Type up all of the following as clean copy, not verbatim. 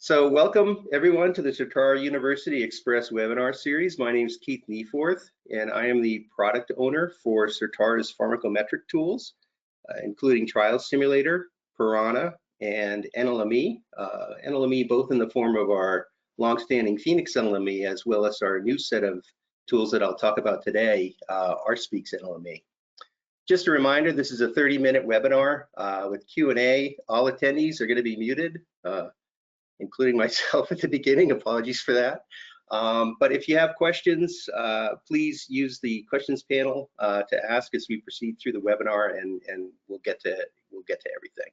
So welcome everyone to the Certara University Express webinar series. My name is Keith Nieforth, and I am the product owner for Certara's pharmacometric tools, including Trial Simulator, Piranha, and NLME. NLME both in the form of our longstanding Phoenix NLME, as well as our new set of tools that I'll talk about today, RsNLME. Just a reminder, this is a 30-minute webinar with Q&A. All attendees are going to be muted, including myself at the beginning. Apologies for that. But if you have questions, please use the questions panel to ask as we proceed through the webinar, and we'll get to everything.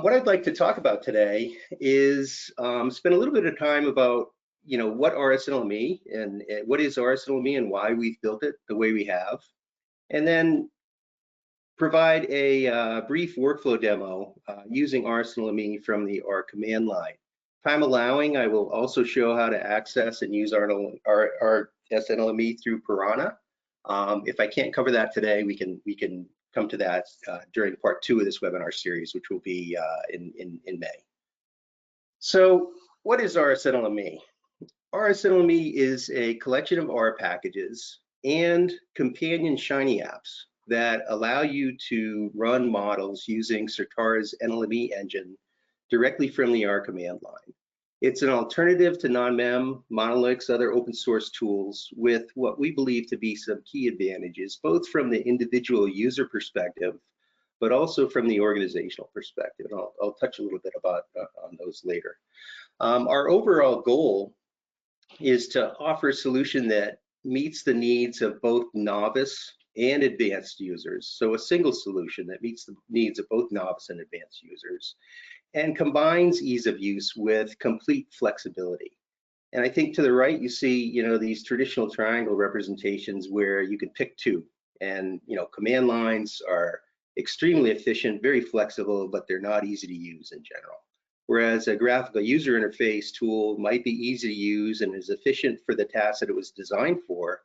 What I'd like to talk about today is spend a little bit of time about what RsNLME and what is RsNLME and why we've built it the way we have, and then provide a brief workflow demo using RsNLME from the R command line. Time allowing, I will also show how to access and use RsNLME through Piranha. If I can't cover that today, we can come to that during part 2 of this webinar series, which will be in May. So what is RsNLME? RsNLME is a collection of R packages and companion Shiny apps that allow you to run models using Certara's NLME engine directly from the R command line. It's an alternative to non-mem, Monolix, other open source tools with what we believe to be some key advantages, both from the individual user perspective, but also from the organizational perspective. And I'll touch a little bit about on those later. Our overall goal is to offer a solution that meets the needs of both novice and advanced users. So a single solution that meets the needs of both novice and advanced users and combines ease of use with complete flexibility. And I think to the right, you see, these traditional triangle representations where you can pick two, and, command lines are extremely efficient, very flexible, but they're not easy to use in general. Whereas a graphical user interface tool might be easy to use and is efficient for the task that it was designed for,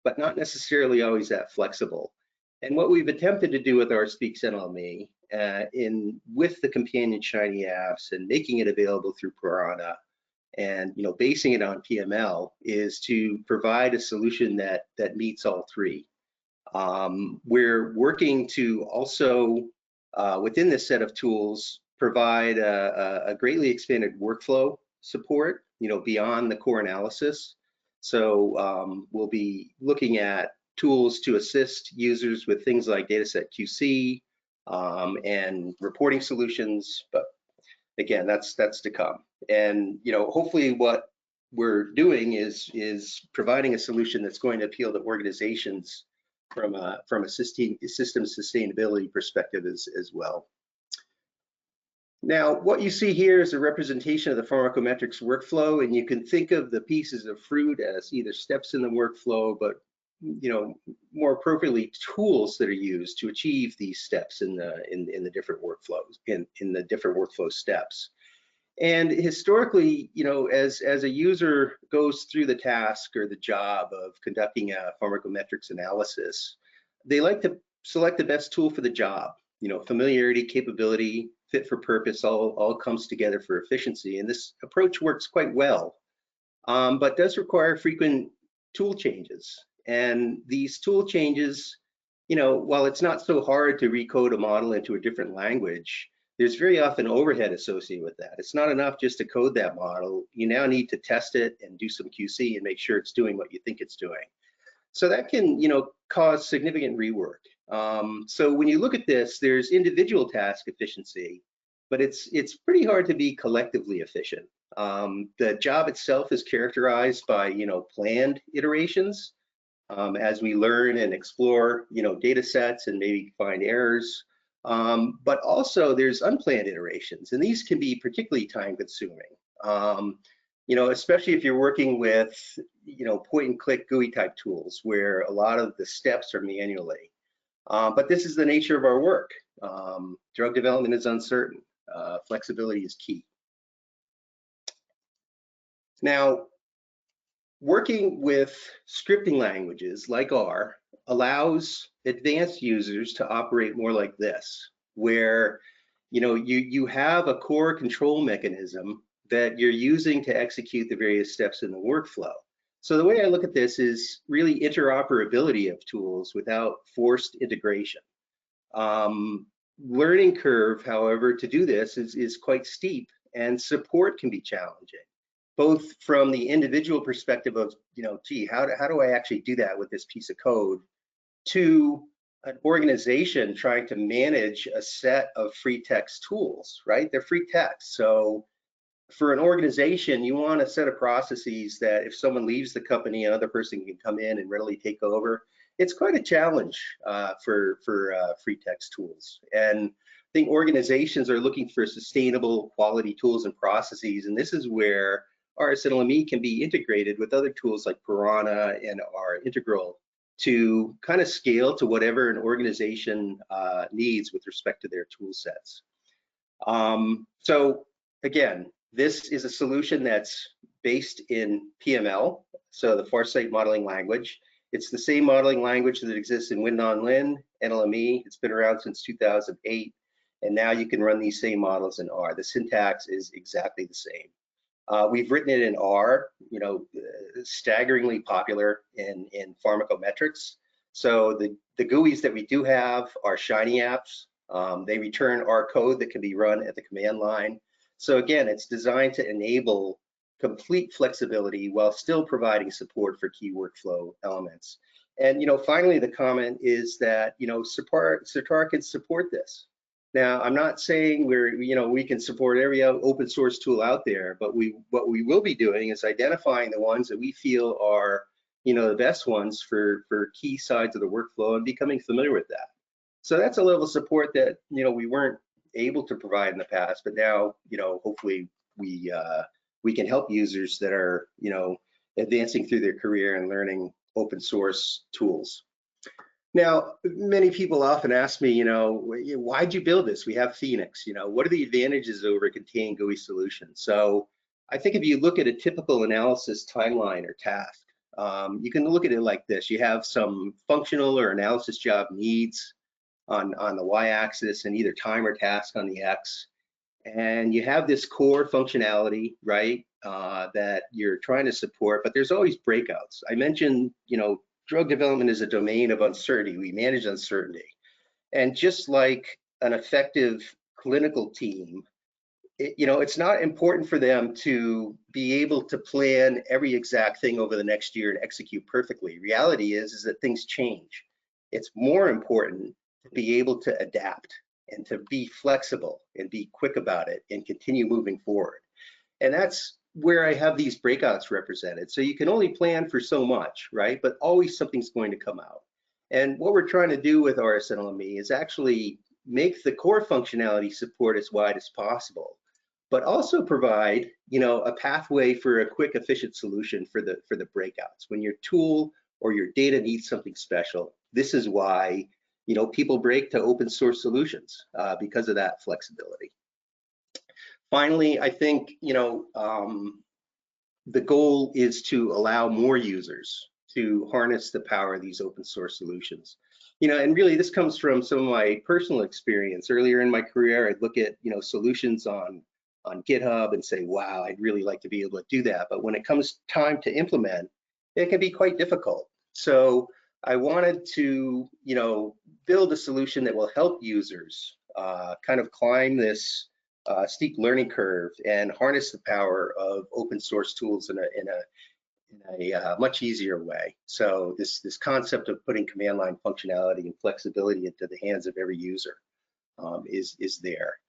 but not necessarily always that flexible. And what we've attempted to do with RsNLME with the companion Shiny apps and making it available through Piranha and basing it on PML is to provide a solution that meets all three. We're working to also within this set of tools provide a greatly expanded workflow support beyond the core analysis. So we'll be looking at tools to assist users with things like dataset QC and reporting solutions, but again, that's to come. And hopefully what we're doing is providing a solution that's going to appeal to organizations from a system sustainability perspective as well. Now, what you see here is a representation of the pharmacometrics workflow, and you can think of the pieces of fruit as either steps in the workflow, but more appropriately, tools that are used to achieve these steps in the different workflows, in the different workflow steps. And historically, as a user goes through the task or the job of conducting a pharmacometrics analysis, they like to select the best tool for the job. Familiarity, capability, fit for purpose all comes together for efficiency, and this approach works quite well, but does require frequent tool changes. And these tool changes, while it's not so hard to recode a model into a different language, there's very often overhead associated with that. It's not enough just to code that model. You now need to test it and do some QC and make sure it's doing what you think it's doing. So that can, cause significant rework. So when you look at this, there's individual task efficiency, but it's pretty hard to be collectively efficient. The job itself is characterized by, planned iterations as we learn and explore, data sets and maybe find errors. But also there's unplanned iterations, and these can be particularly time consuming. Especially if you're working with, point and click GUI type tools where a lot of the steps are manually. But this is the nature of our work. Drug development is uncertain. Flexibility is key. Now, working with scripting languages like R allows advanced users to operate more like this, where you have a core control mechanism that you're using to execute the various steps in the workflow. So the way I look at this is really interoperability of tools without forced integration. Learning curve, however, to do this is quite steep, and support can be challenging, both from the individual perspective of, gee, how do I actually do that with this piece of code, to an organization trying to manage a set of free text tools, right? They're free text. So for an organization, you want a set of processes that if someone leaves the company, another person can come in and readily take over. It's quite a challenge for free text tools. And I think organizations are looking for sustainable quality tools and processes. And this is where RsNLME can be integrated with other tools like Piranha and our Integral to kind of scale to whatever an organization needs with respect to their tool sets. So again, this is a solution that's based in PML, so the Farsight modeling language. It's the same modeling language that exists in WinNonLin, NLME. It's been around since 2008, and now you can run these same models in R. The syntax is exactly the same. We've written it in R, staggeringly popular in pharmacometrics. So the GUIs that we do have are RShiny apps. They return R code that can be run at the command line. So again, it's designed to enable complete flexibility while still providing support for key workflow elements. And finally, the comment is that Certara can support this. Now, I'm not saying we can support every open source tool out there, but what we will be doing is identifying the ones that we feel are the best ones for key sides of the workflow and becoming familiar with that. So that's a level of support that we weren't able to provide in the past, but now hopefully we can help users that are advancing through their career and learning open source tools. Now, many people often ask me, why'd you build this? We have Phoenix. What are the advantages over a contained GUI solution? So I think if you look at a typical analysis timeline or task, you can look at it like this. You have some functional or analysis job needs on the y-axis and either time or task on the x. And you have this core functionality, right, that you're trying to support, but there's always breakouts. I mentioned, drug development is a domain of uncertainty. We manage uncertainty. And just like an effective clinical team, it's not important for them to be able to plan every exact thing over the next year and execute perfectly. Reality is that things change. It's more important to be able to adapt and to be flexible and be quick about it and continue moving forward. And that's where I have these breakouts represented. So you can only plan for so much, right? But always something's going to come out. And what we're trying to do with RsNLME is actually make the core functionality support as wide as possible, but also provide, a pathway for a quick, efficient solution for the breakouts. When your tool or your data needs something special, this is why people break to open source solutions because of that flexibility. Finally, I think the goal is to allow more users to harness the power of these open source solutions. And really this comes from some of my personal experience. Earlier in my career, I'd look at solutions on GitHub and say, wow, I'd really like to be able to do that. But when it comes time to implement, it can be quite difficult. So I wanted to build a solution that will help users kind of climb this steep learning curve and harness the power of open source tools in a much easier way. So this concept of putting command line functionality and flexibility into the hands of every user is there.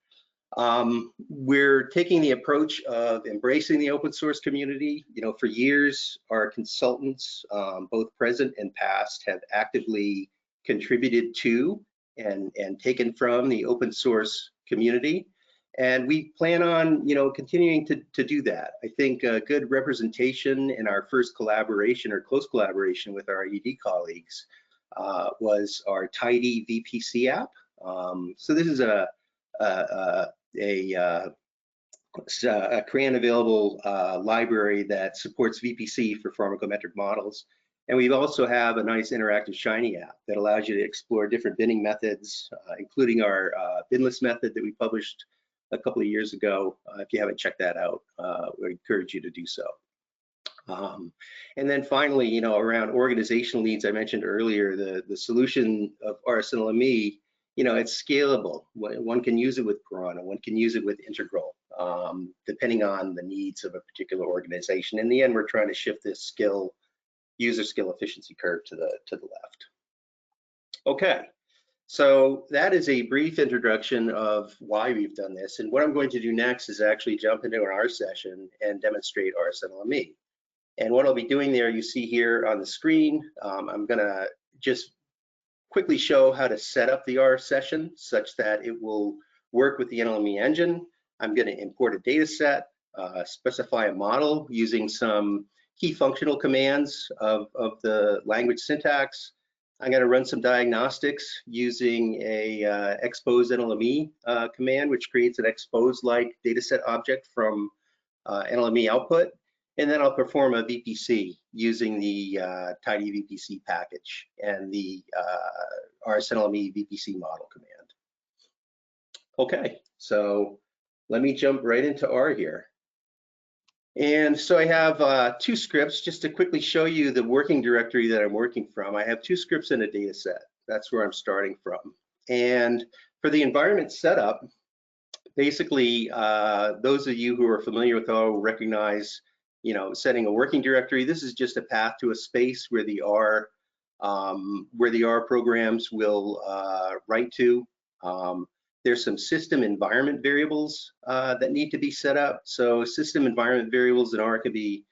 We're taking the approach of embracing the open source community. For years, our consultants, both present and past, have actively contributed to and taken from the open source community. And we plan on, continuing to do that. I think a good representation in our first collaboration or close collaboration with our ED colleagues was our Tidy VPC app. So this is a CRAN available library that supports VPC for pharmacometric models. And we also have a nice interactive Shiny app that allows you to explore different binning methods, including our binless method that we published a couple of years ago. If you haven't checked that out, we encourage you to do so. And then finally, around organizational needs, I mentioned earlier, the solution of RsNLME, it's scalable. One can use it with Piranha, one can use it with Integral, depending on the needs of a particular organization. In the end, we're trying to shift this user skill efficiency curve to the left. Okay, so that is a brief introduction of why we've done this. And what I'm going to do next is actually jump into an R session and demonstrate RsNLME. And what I'll be doing there, you see here on the screen, I'm gonna just quickly show how to set up the R session such that it will work with the NLME engine. I'm gonna import a data set, specify a model using some key functional commands of the language syntax. I'm gonna run some diagnostics using a expose NLME command, which creates an expose-like data set object from NLME output. And then I'll perform a VPC using the tidy VPC package and the RsNLME VPC model command. Okay, so let me jump right into R here. And so I have two scripts just to quickly show you the working directory that I'm working from. I have two scripts in a data set. That's where I'm starting from. And for the environment setup, basically, those of you who are familiar with R will recognize setting a working directory. This is just a path to a space where the R programs will write to. There's some system environment variables that need to be set up. So system environment variables in R can be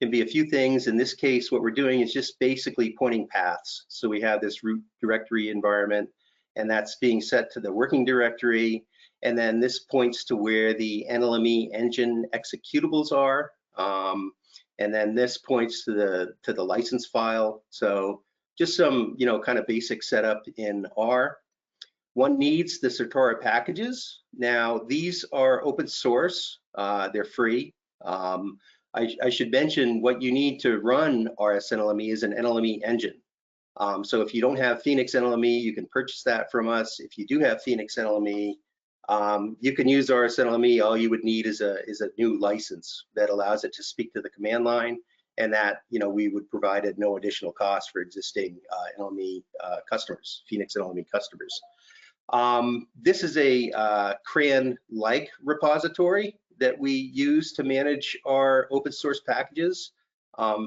a few things. In this case, what we're doing is just basically pointing paths. So we have this root directory environment, and that's being set to the working directory. And then this points to where the NLME engine executables are. And then this points to the license file. So just some kind of basic setup in R. One needs the Certara packages. Now these are open source, they're free. I should mention what you need to run RsNLME is an NLME engine. So if you don't have Phoenix NLME, you can purchase that from us. If you do have Phoenix NLME, you can use RsNLME. All you would need is a new license that allows it to speak to the command line, and that we would provide at no additional cost for existing NLME customers, Phoenix NLME customers. This is a CRAN-like repository that we use to manage our open source packages.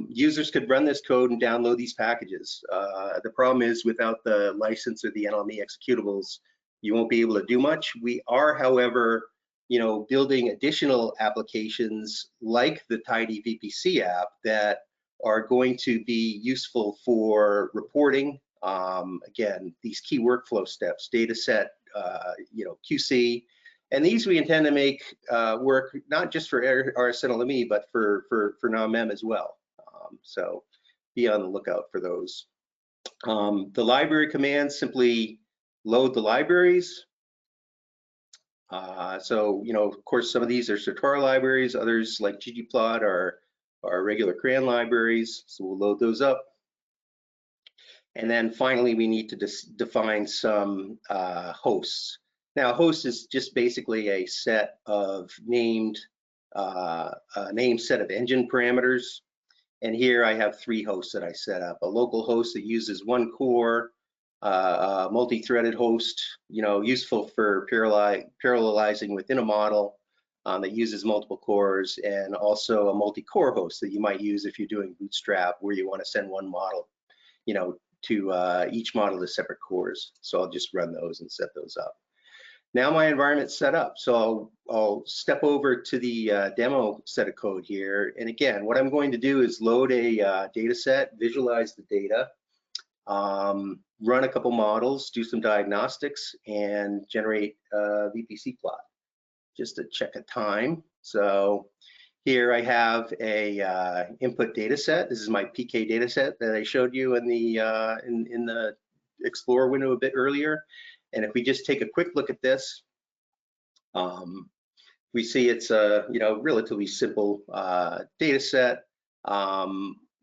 Users could run this code and download these packages. The problem is without the license or the NLME executables, you won't be able to do much. We are, however, building additional applications like the Tidy VPC app that are going to be useful for reporting. Again, these key workflow steps, data set, QC, and these we intend to make work not just for RsNLME, but for NLME as well. So be on the lookout for those. The library commands simply load the libraries. So, of course, some of these are Certara libraries, others like ggplot are regular CRAN libraries, so we'll load those up. And then finally, we need to define some hosts. Now, a host is just basically a set of named set of engine parameters. And here I have three hosts that I set up. A local host that uses one core, a multi-threaded host, useful for parallelizing within a model that uses multiple cores, and also a multi-core host that you might use if you're doing Bootstrap, where you want to send one model, to each model to separate cores. So I'll just run those and set those up. Now my environment's set up, so I'll step over to the demo set of code here. And again, what I'm going to do is load a data set, visualize the data, run a couple models, do some diagnostics, and generate a VPC plot just to check a time. So here I have a input data set. This is my PK data set that I showed you in the Explorer window a bit earlier. And if we just take a quick look at this, we see it's a relatively simple data set.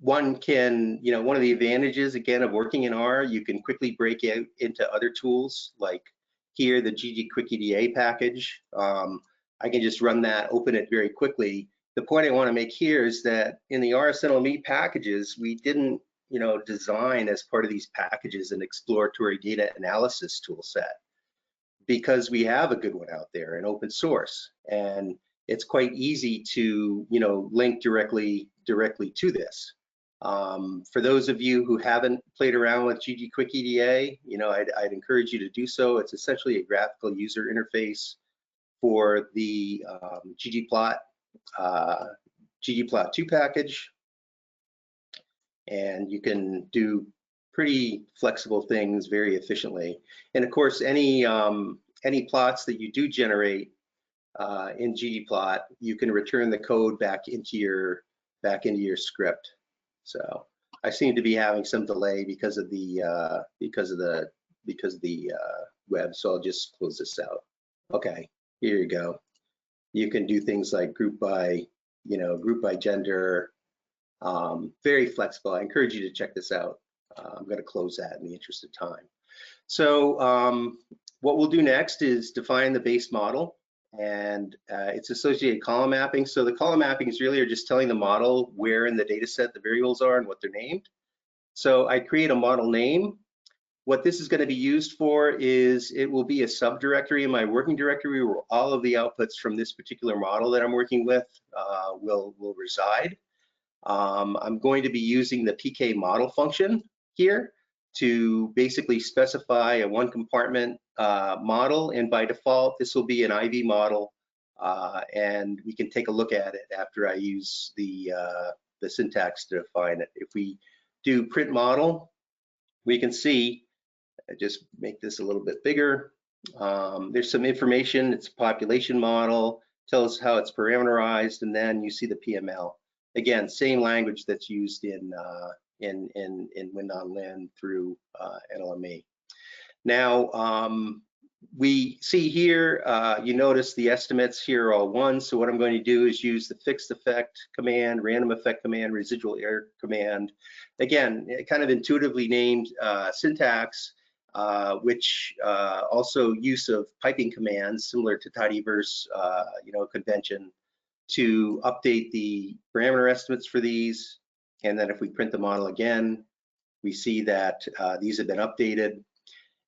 one can, one of the advantages again of working in R, you can quickly break out into other tools like here, the GG Quick EDA package. I can just run that, open it very quickly. The point I want to make here is that in the RsNLME packages, we didn't, design as part of these packages an exploratory data analysis tool set, because we have a good one out there in open source, and it's quite easy to, link directly to this. For those of you who haven't played around with GG Quick EDA, I'd encourage you to do so. It's essentially a graphical user interface for the ggplot 2 package, and you can do pretty flexible things very efficiently. And of course, any plots that you do generate in ggplot, you can return the code back into your script. So I seem to be having some delay because of the web, so I'll just close this out. Okay, here you go. You can do things like group by gender. Very flexible. I encourage you to check this out. I'm going to close that in the interest of time. So what we'll do next is define the base model and its associated column mapping. So the column mappings really are just telling the model where in the data set the variables are and what they're named. So I create a model name. What this is going to be used for is it will be a subdirectory in my working directory where all of the outputs from this particular model that I'm working with will reside. I'm going to be using the PK model function here to basically specify a one compartment model, and by default this will be an IV model, and we can take a look at it after I use the syntax to define it. If we do print model, we can see, I just make this a little bit bigger. There's some information. It's a population model, tells how it's parameterized, and then you see the PML. Again, same language that's used in Win-on-Lin through NLME. Now, we see here, you notice the estimates here are all 1. So what I'm going to do is use the fixed effect command, random effect command, residual error command. Again, kind of intuitively named syntax, which also use of piping commands similar to tidyverse, convention, to update the parameter estimates for these. And then if we print the model again, we see that these have been updated.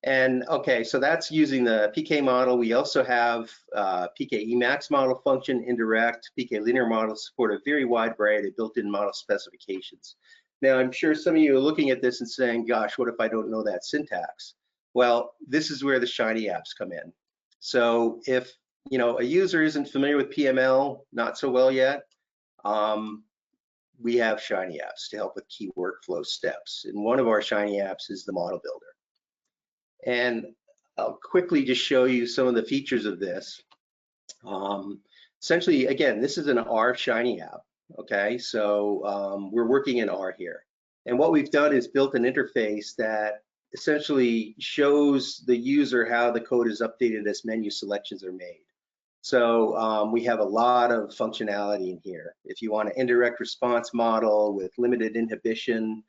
And okay, so that's using the PK model. We also have PK Emax model function, indirect, PK linear models support a very wide variety of built-in model specifications. Now, I'm sure some of you are looking at this and saying, gosh, what if I don't know that syntax? Well, this is where the Shiny apps come in. So if a user isn't familiar with PML, not so well yet, we have Shiny apps to help with key workflow steps. And one of our Shiny apps is the model builder. And I'll quickly just show you some of the features of this. Essentially, again, this is an RShiny app, okay? So we're working in R here. And what we've done is built an interface that essentially shows the user how the code is updated as menu selections are made. So we have a lot of functionality in here. If you want an indirect response model with limited inhibition,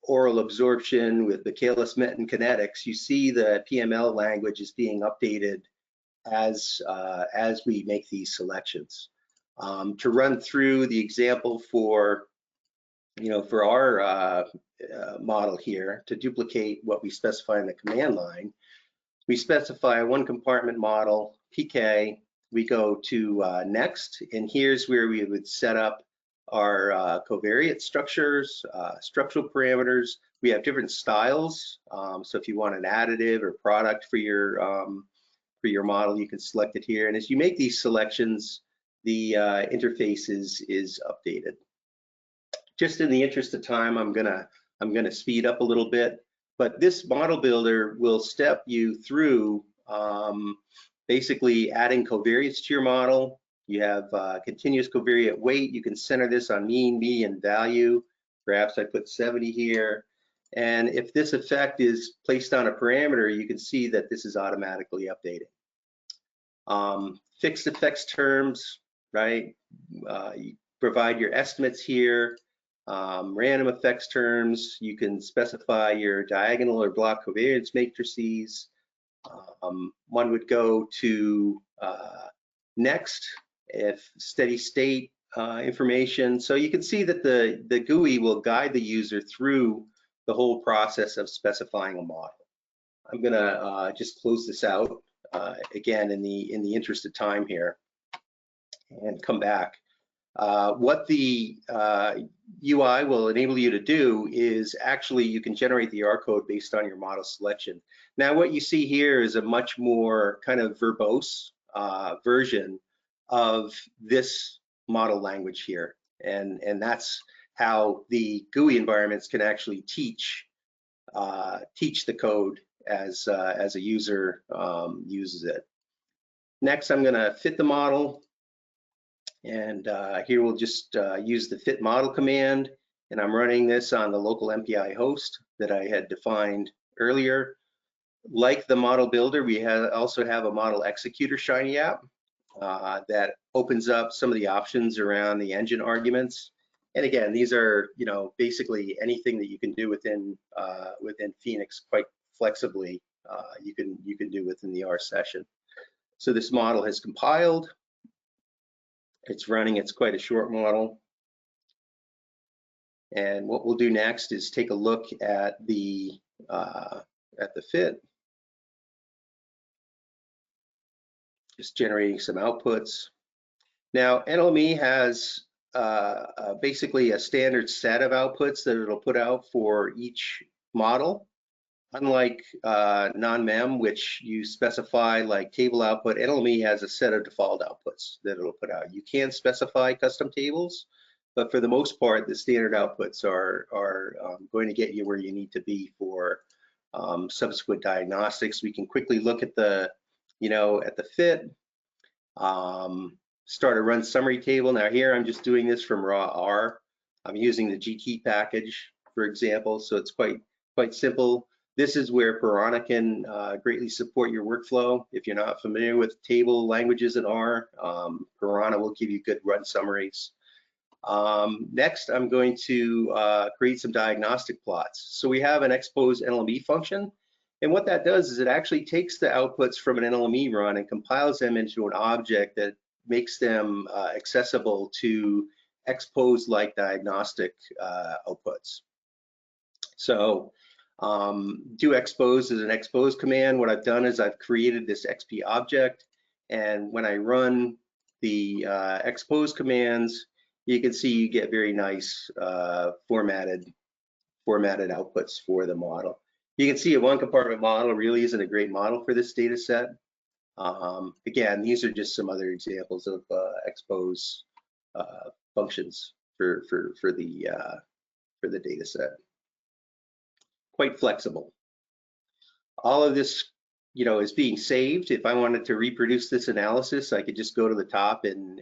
oral absorption with Michaelis-Menten kinetics, you see the PML language is being updated as we make these selections. To run through the example for our model here, to duplicate what we specify in the command line, we specify a one compartment model, PK, we go to next, and here's where we would set up our covariate structures, structural parameters. We have different styles. So if you want an additive or product for your model, you can select it here. And as you make these selections, the interface is updated. Just in the interest of time, I'm gonna speed up a little bit. But this model builder will step you through basically adding covariates to your model. You have continuous covariate weight. You can center this on mean, median, value. Perhaps I put 70 here. And if this effect is placed on a parameter, you can see that this is automatically updating. Fixed effects terms, right? You provide your estimates here, random effects terms. You can specify your diagonal or block covariance matrices. One would go to next if steady state information. So you can see that the GUI will guide the user through the whole process of specifying a model. I'm gonna just close this out again in the interest of time here and come back. What the UI will enable you to do is actually you can generate the R code based on your model selection. Now what you see here is a much more kind of verbose version of this model language here, and that's how the GUI environments can actually teach the code as a user uses it. Next, I'm going to fit the model, and here we'll just use the fit model command, and I'm running this on the local MPI host that I had defined earlier. Like the model builder, we also have a model executor Shiny app that opens up some of the options around the engine arguments. And again, these are, you know, basically anything that you can do within Phoenix quite flexibly. You can do within the R session. So this model has compiled. It's running. It's quite a short model. And what we'll do next is take a look at the fit. Just generating some outputs. Now, NLME has basically a standard set of outputs that it'll put out for each model. Unlike non-mem, which you specify like table output, NLME has a set of default outputs that it'll put out. You can specify custom tables, but for the most part, the standard outputs are going to get you where you need to be for subsequent diagnostics. We can quickly look at the, at the fit, start a run summary table. Now here, I'm just doing this from raw R. I'm using the GT package, for example, so it's quite simple. This is where Piranha can greatly support your workflow. If you're not familiar with table languages in R, Piranha will give you good run summaries. Next, I'm going to create some diagnostic plots. So we have an expose NLME function, and what that does is it actually takes the outputs from an NLME run and compiles them into an object that makes them accessible to expose-like diagnostic outputs. So do expose is an expose command. What I've done is I've created this XP object, and when I run the expose commands, you can see you get very nice formatted outputs for the model. You can see a one compartment model really isn't a great model for this data set. Again, these are just some other examples of expose functions for the data set. Quite flexible. All of this, is being saved. If I wanted to reproduce this analysis, I could just go to the top and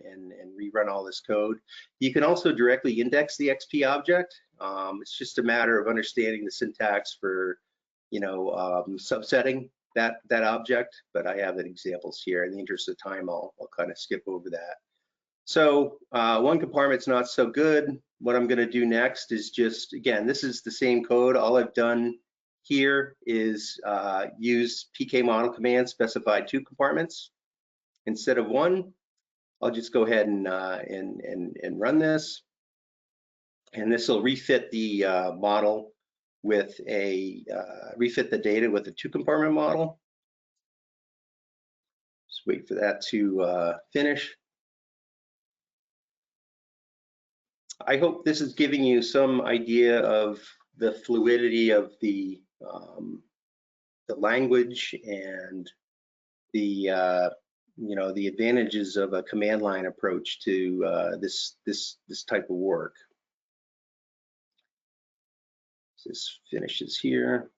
rerun all this code. You can also directly index the XP object. It's just a matter of understanding the syntax for, subsetting that object. But I have examples here. In the interest of time, I'll kind of skip over that. So one compartment's not so good. What I'm going to do next is just, again, this is the same code. All I've done here is use PK model command, specified 2 compartments instead of 1. I'll just go ahead and run this, and this will refit the model with refit the data with a 2 compartment model. Just wait for that to finish. I hope this is giving you some idea of the fluidity of the language and the the advantages of a command line approach to this type of work. This finishes here.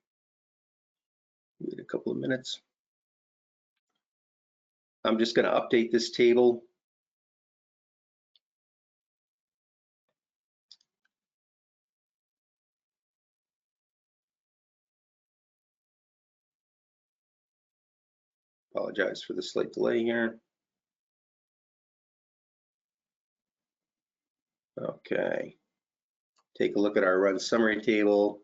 Wait a couple of minutes. I'm just going to update this table. Apologize for the slight delay here. Okay, take a look at our run summary table.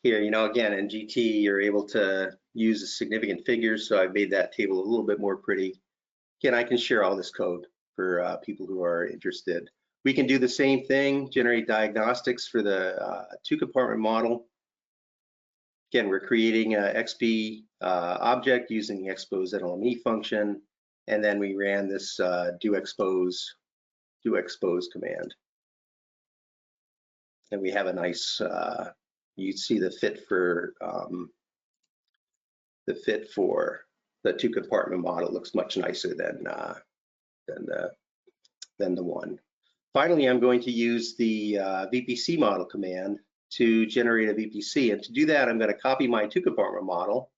Here, again, in GT, you're able to use significant figures, so I've made that table a little bit more pretty. Again, I can share all this code for people who are interested. We can do the same thing, generate diagnostics for the two-compartment model. Again, we're creating an XP object using the expose NLME function, and then we ran this do expose command. And we have a nice, you see the fit for the two-compartment model looks much nicer than the one. Finally, I'm going to use the VPC model command to generate a VPC. And to do that, I'm going to copy my two-compartment model,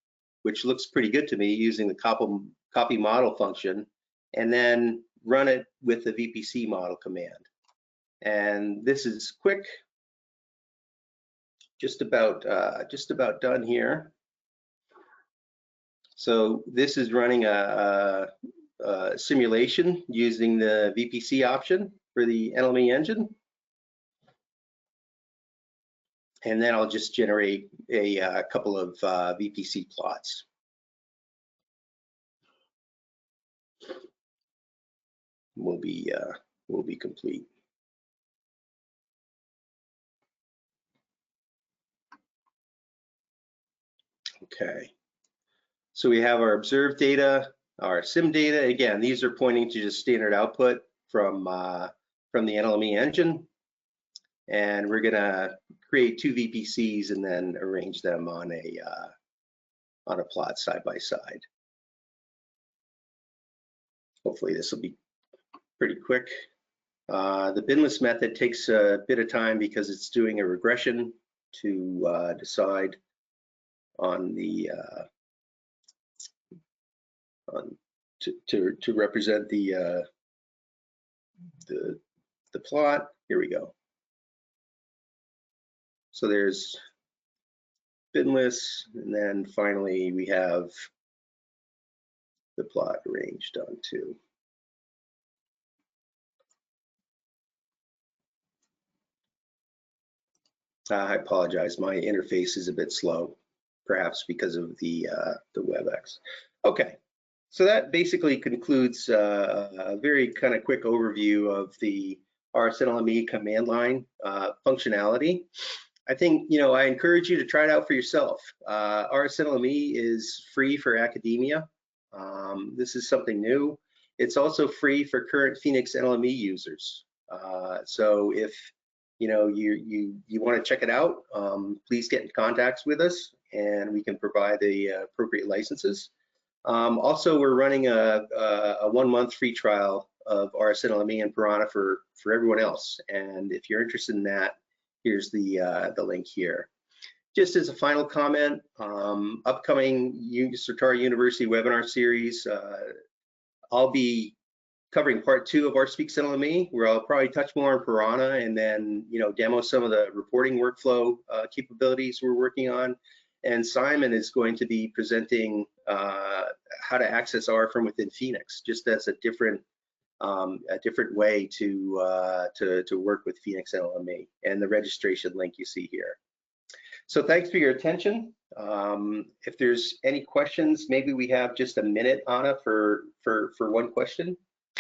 which looks pretty good to me, using the copy model function, and then run it with the VPC model command. And this is quick, just about done here. So this is running a simulation using the VPC option for the NLME engine. And then I'll just generate a couple of VPC plots. We'll be complete. Okay. So we have our observed data, our sim data. Again, these are pointing to just standard output from the NLME engine. And we're gonna create two VPCs and then arrange them on a plot side by side. Hopefully this will be pretty quick. The binless method takes a bit of time because it's doing a regression to decide on the to represent the plot. Here we go. So there's binless, and then finally we have the plot arranged onto. I apologize, my interface is a bit slow, perhaps because of the WebEx. Okay, so that basically concludes a very kind of quick overview of the RsNLME command line functionality. I think, I encourage you to try it out for yourself. RsNLME is free for academia. This is something new. It's also free for current Phoenix NLME users. So if you want to check it out, please get in contact with us and we can provide the appropriate licenses. Also, we're running a 1 month free trial of RsNLME and Piranha for everyone else. And if you're interested in that, here's the link here. Just as a final comment, upcoming Certara University webinar series, I'll be covering part 2 of our Speaks NLME, where I'll probably touch more on Piranha and then demo some of the reporting workflow capabilities we're working on. And Simon is going to be presenting how to access R from within Phoenix, just as a different way to work with Phoenix NLME, and the registration link you see here. So thanks for your attention. If there's any questions, maybe we have just a minute, Anna, for one question.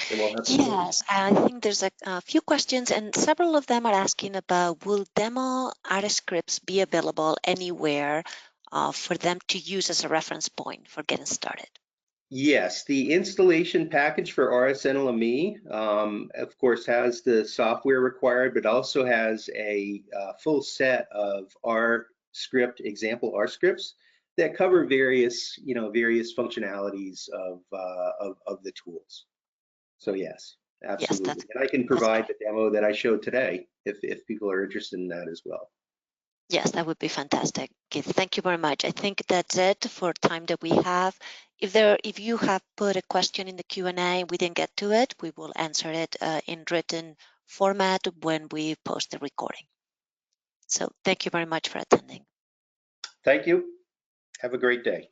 Yes, I think there's a few questions, and several of them are asking about, will demo RS scripts be available anywhere for them to use as a reference point for getting started? Yes, the installation package for RsNLME, of course, has the software required, but also has a full set of example R scripts that cover various functionalities of the tools. So yes, absolutely. Yes, and I can provide the demo that I showed today if people are interested in that as well. Yes, that would be fantastic. Keith, thank you very much. I think that's it for time that we have. If you have put a question in the Q&A, we didn't get to it, we will answer it in written format when we post the recording. So thank you very much for attending. Thank you. Have a great day.